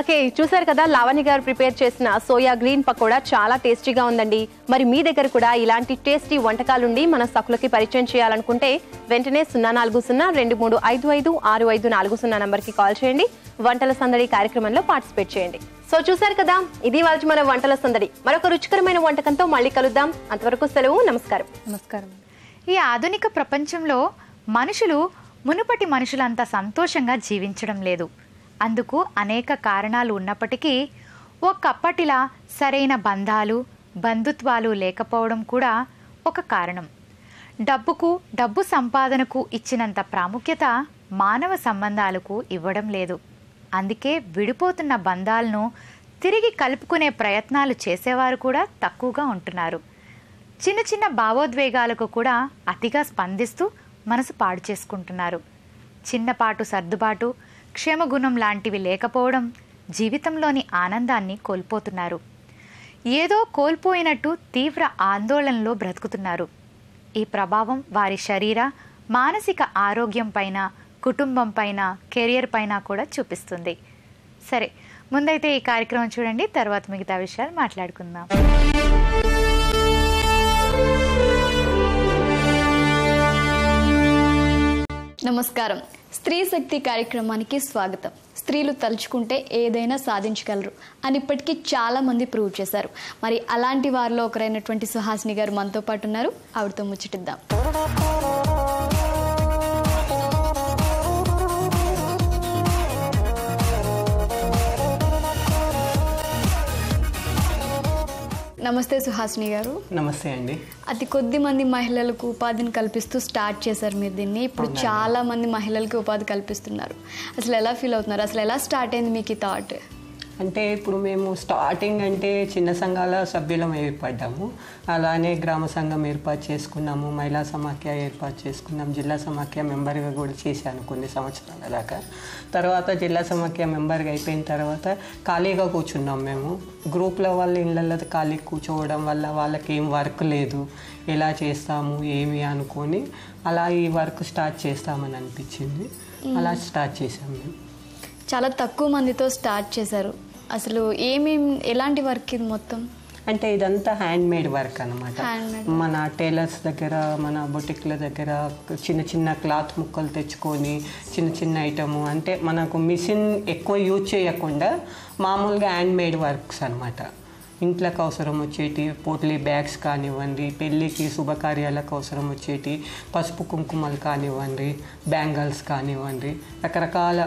Speaker 7: ఓకే, చూసారు కదా లావణ్య గారు ప్రిపేర్ చేసిన సోయా గ్రీన్ పకోడా చాలా టేస్టీగా ఉందండి. మరి మీ దగ్గర కూడా ఇలాంటి టేస్టీ వంటకాలుండి మన సకులకి పరిచయం చేయాలనుకుంటే వెంటనే 0402355554540 నంబర్కి కాల్ చేయండి. వంటల సందడి కార్యక్రమంలో పార్టిసిపేట్ చేయండి. సో చూసారు కదా, ఇది వాళ్ళ మన వంటల సందడి. మరొక రుచికరమైన వంటకంతో మళ్ళీ కలుద్దాం. అంతవరకు సెలవు, నమస్కారం.
Speaker 8: నమస్కారం.
Speaker 1: ఈ ఆధునిక ప్రపంచంలో మనుషులు మునుపటి మనుషులంత సంతోషంగా జీవించడం లేదు. అందుకు అనేక కారణాలు ఉన్నప్పటికీ ఒకప్పటిలా సరైన బంధాలు బంధుత్వాలు లేకపోవడం కూడా ఒక కారణం. డబ్బు సంపాదనకు ఇచ్చినంత ప్రాముఖ్యత మానవ సంబంధాలకు ఇవ్వడం లేదు. అందుకే విడిపోతున్న బంధాలను తిరిగి కలుపుకునే ప్రయత్నాలు చేసేవారు కూడా తక్కువగా ఉంటున్నారు. చిన్న చిన్న భావోద్వేగాలకు కూడా అతిగా స్పందిస్తూ మనసు పాడు చేసుకుంటున్నారు. చిన్నపాటు సర్దుబాటు క్షేమగుణం లాంటివి లేకపోవడం జీవితంలోని ఆనందాన్ని కోల్పోతున్నారు. ఏదో కోల్పోయినట్టు తీవ్ర ఆందోళనలో బ్రతుకుతున్నారు. ఈ ప్రభావం వారి శరీర మానసిక ఆరోగ్యం పైన, కుటుంబం పైన, కెరియర్ పైన కూడా చూపిస్తుంది. సరే, ముందైతే ఈ కార్యక్రమం చూడండి, తర్వాత మిగతా విషయాలు మాట్లాడుకుందాం.
Speaker 9: నమస్కారం. స్త్రీ శక్తి కార్యక్రమానికి స్వాగతం. స్త్రీలు తలుచుకుంటే ఏదైనా సాధించగలరు అని ఇప్పటికీ చాలా మంది ప్రూవ్ చేశారు. మరి అలాంటి వారిలో ఒకరైనటువంటి సుహాసిని గారు మనతో పాటు ఉన్నారు. ఆవిడతో ముచ్చటిద్దాం. నమస్తే సుహాసిని గారు.
Speaker 10: నమస్తే అండి.
Speaker 9: అతి కొద్ది మంది మహిళలకు ఉపాధిని కల్పిస్తూ స్టార్ట్ చేశారు మీరు దీన్ని. ఇప్పుడు చాలా మంది మహిళలకి ఉపాధి కల్పిస్తున్నారు. అసలు ఎలా ఫీల్ అవుతున్నారు? అసలు ఎలా స్టార్ట్ అయింది మీకు ఈ థాట్?
Speaker 10: అంటే ఇప్పుడు మేము స్టార్టింగ్ అంటే చిన్న సంఘాల సభ్యులం ఏర్పడ్డాము. అలానే గ్రామ సంఘం ఏర్పాటు చేసుకున్నాము, మహిళా సమాఖ్య ఏర్పాటు చేసుకున్నాం, జిల్లా సమాఖ్య మెంబర్గా కూడా చేశాను కొన్ని సంవత్సరాల దాకా. తర్వాత జిల్లా సమాఖ్య మెంబర్గా అయిపోయిన తర్వాత ఖాళీగా కూర్చున్నాం మేము. గ్రూప్లో వాళ్ళ ఇళ్ళల్లో ఖాళీ కూర్చోవడం వల్ల వాళ్ళకి ఏం వర్క్ లేదు, ఎలా చేస్తాము ఏమి అనుకొని అలా ఈ వర్క్ స్టార్ట్ చేస్తామని అనిపించింది. అలా స్టార్ట్ చేసాము మేము.
Speaker 9: చాలా తక్కువ మందితో స్టార్ట్ చేశారు. అసలు ఎలాంటి వర్క్ ఇది మొత్తం?
Speaker 10: అంటే ఇదంతా హ్యాండ్ మేడ్ వర్క్ అనమాట. మన టైలర్స్ దగ్గర, మన బొటిక్ల దగ్గర చిన్న చిన్న క్లాత్ ముక్కలు తెచ్చుకొని చిన్న చిన్న ఐటము, అంటే మనకు మిషన్ ఎక్కువ యూజ్ చేయకుండా మామూలుగా హ్యాండ్ మేడ్ వర్క్స్ అనమాట. ఇంట్లోకి అవసరం వచ్చేటి పోట్లీ బ్యాగ్స్ కానివ్వండి, పెళ్ళికి శుభకార్యాలకు అవసరం వచ్చేటి పసుపు కుంకుమలు కానివ్వండి, బ్యాంగిల్స్ కానివ్వండి, రకరకాల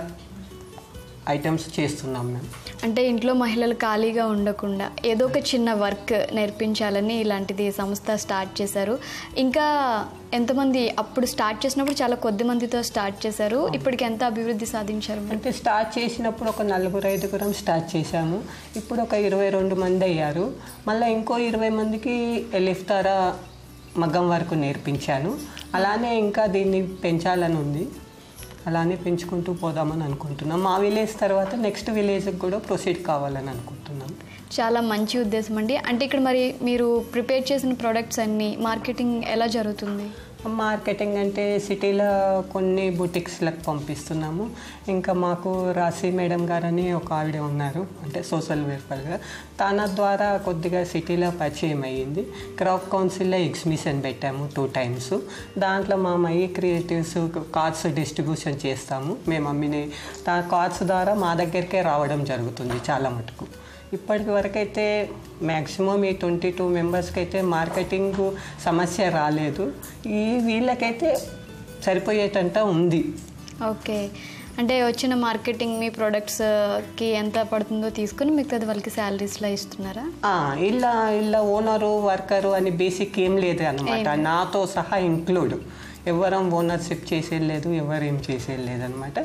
Speaker 10: ఐటమ్స్ చేస్తున్నాం మేము.
Speaker 9: అంటే ఇంట్లో మహిళలు ఖాళీగా ఉండకుండా ఏదో ఒక చిన్న వర్క్ నేర్పించాలని ఇలాంటిది సంస్థ స్టార్ట్ చేశారు. ఇంకా ఎంతమంది అప్పుడు స్టార్ట్ చేసినప్పుడు చాలా కొద్ది మందితో స్టార్ట్ చేశారు. ఇప్పటికి ఎంత అభివృద్ధి సాధించారు?
Speaker 10: అంటే స్టార్ట్ చేసినప్పుడు ఒక 4-5 స్టార్ట్ చేశాము. ఇప్పుడు ఒక 22 మంది అయ్యారు. మళ్ళీ ఇంకో 20 మందికి ఎలిఫ్తారా మగ్గం వరకు నేర్పించాను. అలానే ఇంకా దీన్ని పెంచాలని ఉంది. అలానే పెంచుకుంటూ పోదామని అనుకుంటున్నాం. మా విలేజ్ తర్వాత నెక్స్ట్ విలేజ్కి కూడా ప్రొసీడ్ కావాలని అనుకుంటున్నాం.
Speaker 9: చాలా మంచి ఉద్దేశం అండి. అంటే ఇక్కడ మరి మీరు ప్రిపేర్ చేసిన ప్రోడక్ట్స్ అన్నీ మార్కెటింగ్ ఎలా జరుగుతుంది?
Speaker 10: మార్కెటింగ్ అంటే సిటీలో కొన్ని బుటిక్స్లకు పంపిస్తున్నాము. ఇంకా మాకు రాశి మేడం గారని ఒక ఆవిడ ఉన్నారు, అంటే సోషల్ వెల్ఫేర్గా. తన ద్వారా కొద్దిగా సిటీలో పరిచయం అయ్యింది. క్రాప్ కౌన్సిల్లో ఎగ్జిబిషన్ పెట్టాము 2 times. దాంట్లో మా మై క్రియేటివ్స్ కార్డ్స్ డిస్ట్రిబ్యూషన్ చేస్తాము. మేము అమ్మిన కార్డ్స్ ద్వారా మా దగ్గరికే రావడం జరుగుతుంది చాలా మటుకు. ఇప్పటి వరకు అయితే మ్యాక్సిమం ఈ 22 మెంబర్స్కి అయితే మార్కెటింగ్ సమస్య రాలేదు. వీళ్ళకైతే సరిపోయేటంత ఉంది.
Speaker 9: ఓకే. అంటే వచ్చిన మార్కెటింగ్ మీ ప్రొడక్ట్స్కి ఎంత పడుతుందో తీసుకుని మిగతాది వాళ్ళకి శాలరీస్లో ఇస్తున్నారా?
Speaker 10: ఇలా ఓనరు వర్కరు అని బేసిక్ ఏం లేదు అనమాట. నాతో సహా ఇంక్లూడ్ ఎవరం ఓనర్షిప్ చేసేది లేదు, ఎవరేం చేసేది లేదనమాట.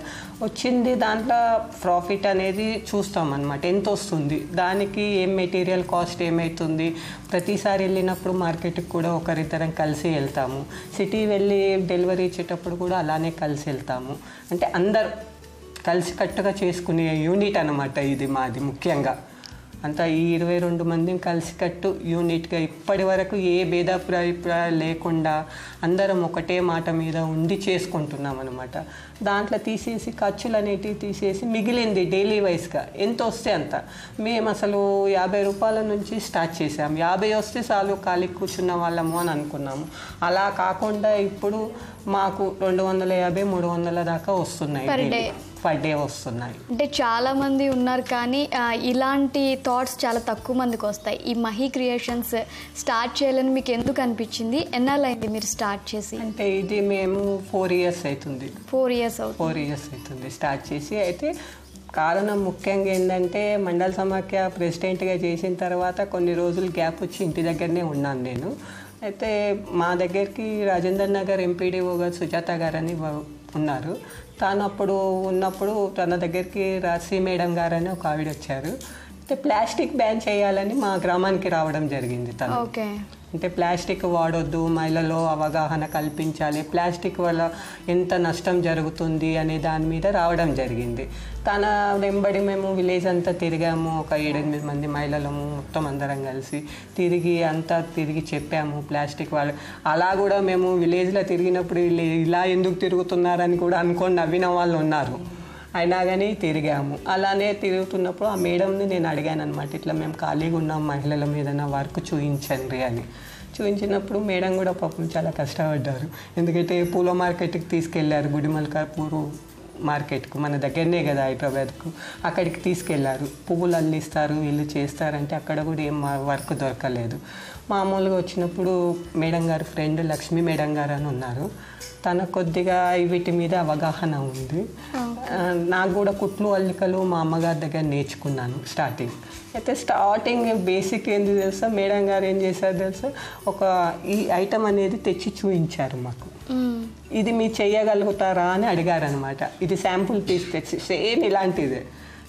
Speaker 10: వచ్చింది దాంట్లో ప్రాఫిట్ అనేది చూస్తామన్నమాట, ఎంత వస్తుంది, దానికి ఏం మెటీరియల్ కాస్ట్ ఏమవుతుంది. ప్రతిసారి వెళ్ళినప్పుడు మార్కెట్కి కూడా ఒకరిద్దరం కలిసి వెళ్తాము. సిటీ వెళ్ళి డెలివరీ ఇచ్చేటప్పుడు కూడా అలానే కలిసి వెళ్తాము. అంటే అందరు కలిసి కట్టుగా చేసుకునే యూనిట్ అనమాట ఇది మాది ముఖ్యంగా. అంతా ఈ 22 మందిని కలిసికట్టు యూనిట్గా ఇప్పటి వరకు ఏ భేదాభిప్రాయాలు లేకుండా అందరం ఒకటే మాట మీద ఉండి చేసుకుంటున్నాం అనమాట. దాంట్లో తీసేసి ఖర్చులు అనేటివి తీసేసి మిగిలింది డైలీ వైజ్గా ఎంత వస్తే అంత. మేము అసలు 50 రూపాయల నుంచి స్టార్ట్ చేసాం. 50 వస్తే చాలు ఖాళీ కూర్చున్న వాళ్ళము అని అనుకున్నాము. అలా కాకుండా ఇప్పుడు మాకు 250, 300 దాకా వస్తున్నాయి, పర్ డే వస్తున్నాయి.
Speaker 9: అంటే చాలా మంది ఉన్నారు కానీ ఇలాంటి థాట్స్ చాలా తక్కువ మందికి వస్తాయి. ఈ మహి క్రియేషన్స్ స్టార్ట్ చేయాలని మీకు ఎందుకు అనిపించింది? ఎన్నాళ్ళైంది మీరు స్టార్ట్ చేసి?
Speaker 10: అంటే ఇది మేము 4 ఇయర్స్ అవుతుంది.
Speaker 9: 4 ఇయర్స్
Speaker 10: అవుతుంది స్టార్ట్ చేసి. అయితే కారణం ముఖ్యంగా ఏంటంటే మండల సమాఖ్య ప్రెసిడెంట్గా చేసిన తర్వాత కొన్ని రోజులు గ్యాప్ వచ్చి ఇంటి దగ్గరనే ఉన్నాను నేను. అయితే మా దగ్గరికి రాజేందర్ నగర్ ఎంపీడీఓ గారు సుజాత గారని ఉన్నారు. తాను అప్పుడు ఉన్నప్పుడు తన దగ్గరికి రాశి మేడం గారని ఒక ఆవిడ వచ్చారు. అయితే ప్లాస్టిక్ బ్యాన్ చేయాలని మా గ్రామానికి రావడం జరిగింది. తను అంటే ప్లాస్టిక్ వాడొద్దు, మహిళల్లో అవగాహన కల్పించాలి, ప్లాస్టిక్ వల్ల ఎంత నష్టం జరుగుతుంది అనే దాని మీద రావడం జరిగింది. తన వెంబడి మేము విలేజ్ అంతా తిరిగాము. ఒక 7-8 మంది మహిళలము మొత్తం అందరం కలిసి తిరిగి చెప్పాము ప్లాస్టిక్ వాళ్ళు. అలా కూడా మేము విలేజ్లో తిరిగినప్పుడు ఇలా ఎందుకు తిరుగుతున్నారని కూడా అనుకొని నవ్విన వాళ్ళు ఉన్నారు. అయినా కానీ తిరిగాము. అలానే తిరుగుతున్నప్పుడు ఆ మేడంని నేను అడిగాను అనమాట, ఇట్లా మేము ఖాళీగా ఉన్నాం, మహిళల మీద వర్క్ చూపించండి అని. చూపించినప్పుడు మేడం కూడా పాపం చాలా కష్టపడ్డారు. ఎందుకంటే పూల మార్కెట్కి తీసుకెళ్లారు, గుడిమల్కాపూర్ మార్కెట్కు, మన దగ్గరనే కదా హైదరాబాద్కు. అక్కడికి తీసుకెళ్లారు. పువ్వులు అల్లిస్తారు, వీళ్ళు చేస్తారంటే అక్కడ కూడా ఏం వర్క్ దొరకలేదు. మామూలుగా వచ్చినప్పుడు మేడం గారు ఫ్రెండ్ లక్ష్మీ మేడం గారు అని ఉన్నారు. తన కొద్దిగా వీటి మీద అవగాహన ఉంది. నాకు కూడా కుట్లు అల్లికలు మా అమ్మగారి దగ్గర నేర్చుకున్నాను స్టార్టింగ్. అయితే స్టార్టింగ్ బేసిక్ ఏంది తెలుసా, మేడం గారు ఏం చేశారు తెలుసా, ఈ ఐటమ్ అనేది తెచ్చి చూపించారు మాకు. ఇది మీరు చేయగలుగుతారా అని అడిగారు అనమాట. ఇది శాంపుల్ పీస్ తెచ్చి సేమ్ ఇలాంటిదే.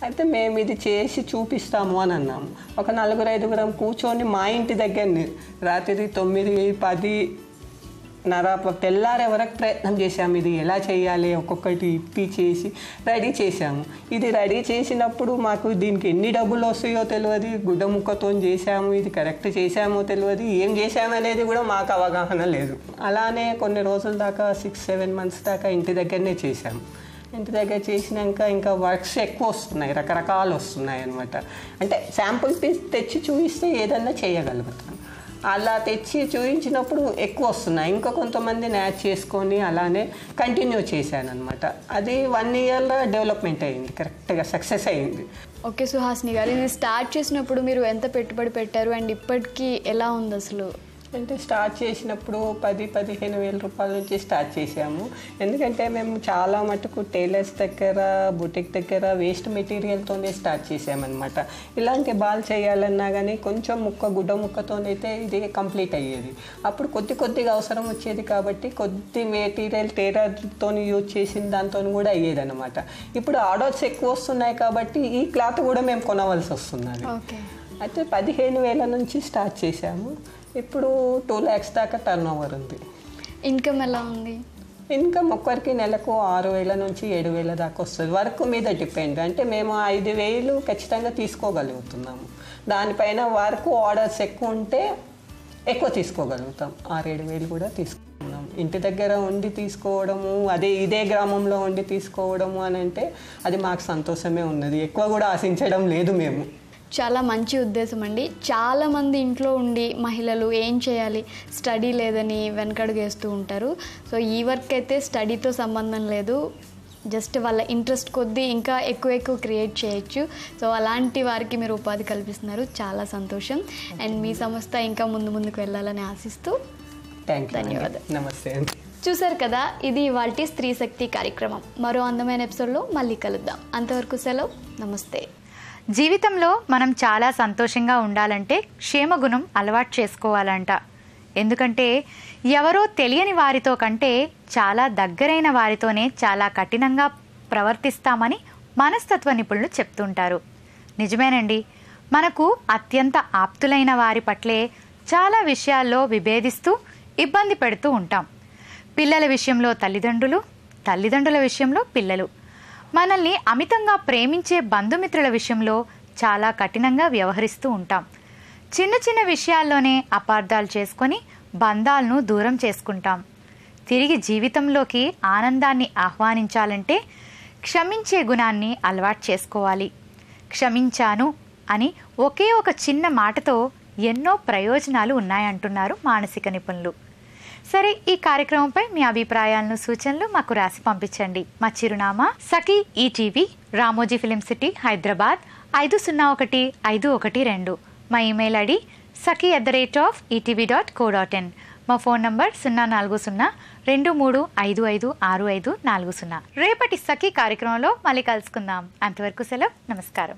Speaker 10: అయితే మేము ఇది చేసి చూపిస్తాము అని అన్నాము. ఒక 4-5 కూర్చొని మా ఇంటి దగ్గరని రాత్రి 9-10 తెల్లారే వరకు ప్రయత్నం చేశాము. ఇది ఎలా చేయాలి ఒక్కొక్కటి ఇప్పి చేసి రెడీ చేసాము. ఇది రెడీ చేసినప్పుడు మాకు దీనికి ఎన్ని డబ్బులు వస్తాయో తెలియదు, గుడ్డ ముక్కతో చేసాము, ఇది కరెక్ట్ చేసామో తెలియదు, ఏం చేసాము అనేది కూడా మాకు అవగాహన లేదు. అలానే కొన్ని రోజుల దాకా 6-7 మంత్స్ దాకా ఇంటి దగ్గరనే చేసాము. ఇంటి దగ్గర చేసినాక ఇంకా వర్క్స్ ఎక్కువ వస్తున్నాయి, రకరకాలు వస్తున్నాయి అనమాట. అంటే శాంపుల్ పీస్ తెచ్చి చూపిస్తే ఏదన్నా చేయగలుగుతాను. అలా తెచ్చి చూపించినప్పుడు ఎక్కువ వస్తున్నాయి. ఇంకా కొంతమంది యాడ్ చేసుకొని అలానే కంటిన్యూ చేశాను అనమాట. అది 1 ఇయర్లో డెవలప్మెంట్ అయ్యింది, కరెక్ట్గా సక్సెస్ అయ్యింది.
Speaker 9: ఓకే సుహాసిని గారు, ఇది స్టార్ట్ చేసినప్పుడు మీరు ఎంత పెట్టుబడి పెట్టారు అండ్ ఇప్పటికీ ఎలా ఉంది అసలు?
Speaker 10: అంటే స్టార్ట్ చేసినప్పుడు 10-15 వేల రూపాయల నుంచి స్టార్ట్ చేసాము. ఎందుకంటే మేము చాలా మటుకు టైలర్స్ దగ్గర, బుటిక్ దగ్గర వేస్ట్ మెటీరియల్తోనే స్టార్ట్ చేసామన్నమాట. ఇలాంటి బాల్ చేయాలన్నా కానీ కొంచెం గుడ్డ ముక్కతోనైతే ఇది కంప్లీట్ అయ్యేది. అప్పుడు కొద్దిగా అవసరం వచ్చేది కాబట్టి కొద్ది మెటీరియల్ టైలర్తో యూజ్ చేసిన దాంతో కూడా అయ్యేది అనమాట. ఇప్పుడు ఆర్డర్స్ ఎక్కువ వస్తున్నాయి కాబట్టి ఈ క్లాత్ కూడా మేము కొనవలసి వస్తున్నది. అయితే 15,000 నుంచి స్టార్ట్ చేసాము. ఇప్పుడు 2 lakhs దాకా టర్న్ ఓవర్ ఉంది.
Speaker 9: ఇన్కమ్ ఎలా ఉంది?
Speaker 10: ఇన్కమ్ ఒక్కరికి నెలకు 6,000 నుంచి 7,000 దాకా వస్తుంది. వర్క్ మీద డిపెండ్. అంటే మేము 5,000 ఖచ్చితంగా తీసుకోగలుగుతున్నాము. దానిపైన వర్క్ ఆర్డర్స్ ఎక్కువ ఉంటే ఎక్కువ తీసుకోగలుగుతాం. 6-7,000 కూడా తీసుకున్నాం. ఇంటి దగ్గర ఉండి తీసుకోవడము, ఇదే గ్రామంలో ఉండి తీసుకోవడము అని అంటే అది మాకు సంతోషమే ఉన్నది. ఎక్కువ కూడా ఆశించడం లేదు మేము.
Speaker 9: చాలా మంచి ఉద్దేశం అండి. చాలామంది ఇంట్లో ఉండి మహిళలు ఏం చేయాలి, స్టడీ లేదని వెనకడుగేస్తూ ఉంటారు. సో ఈ వర్క్ అయితే స్టడీతో సంబంధం లేదు, జస్ట్ వాళ్ళ ఇంట్రెస్ట్ కొద్దీ ఇంకా ఎక్కువ క్రియేట్ చేయొచ్చు. సో అలాంటి వారికి మీరు ఉపాధి కల్పిస్తున్నారు, చాలా సంతోషం. అండ్ మీ సంస్థ ఇంకా ముందుకు వెళ్ళాలని ఆశిస్తూ ధన్యవాదాలు.
Speaker 10: నమస్తే.
Speaker 9: చూసారు కదా, ఇది ఇవాల్టి స్త్రీ శక్తి కార్యక్రమం. మరో అందమైన ఎపిసోడ్లో మళ్ళీ కలుద్దాం. అంతవరకు సెలవు, నమస్తే.
Speaker 1: జీవితంలో మనం చాలా సంతోషంగా ఉండాలంటే క్షేమగుణం అలవాటు చేసుకోవాలంట. ఎందుకంటే ఎవరో తెలియని వారితో కంటే చాలా దగ్గరైన వారితోనే చాలా కఠినంగా ప్రవర్తిస్తామని మనస్తత్వ నిపుణులు చెప్తుంటారు. నిజమేనండి. మనకు అత్యంత ఆప్తులైన వారి పట్లే చాలా విషయాల్లో విభేదిస్తూ ఇబ్బంది పెడుతూ ఉంటాం. పిల్లల విషయంలో తల్లిదండ్రులు, తల్లిదండ్రుల విషయంలో పిల్లలు, మనల్ని అమితంగా ప్రేమించే బంధుమిత్రుల విషయంలో చాలా కఠినంగా వ్యవహరిస్తూ ఉంటాం. చిన్న చిన్న విషయాల్లోనే అపార్థాలు చేసుకొని బంధాలను దూరం చేసుకుంటాం. తిరిగి జీవితంలోకి ఆనందాన్ని ఆహ్వానించాలంటే క్షమించే గుణాన్ని అలవాటు చేసుకోవాలి. క్షమించాను అని ఒకే ఒక చిన్న మాటతో ఎన్నో ప్రయోజనాలు ఉన్నాయంటున్నారు మానసిక నిపుణులు. సరే, ఈ కార్యక్రమంపై మీ అభిప్రాయాలను, సూచనలు మాకు రాసి పంపించండి. మా చిరునామా Sakhi ETV, Ramoji film city, Hyderabad 501512. మా ఇమెయిల్ ఐడి saki@etv.co.in. మా ఫోన్ నంబర్ 04023556540. రేపటి సఖీ కార్యక్రమంలో మళ్ళీ కలుసుకుందాం. అంతవరకు సెలవు. నమస్కారం.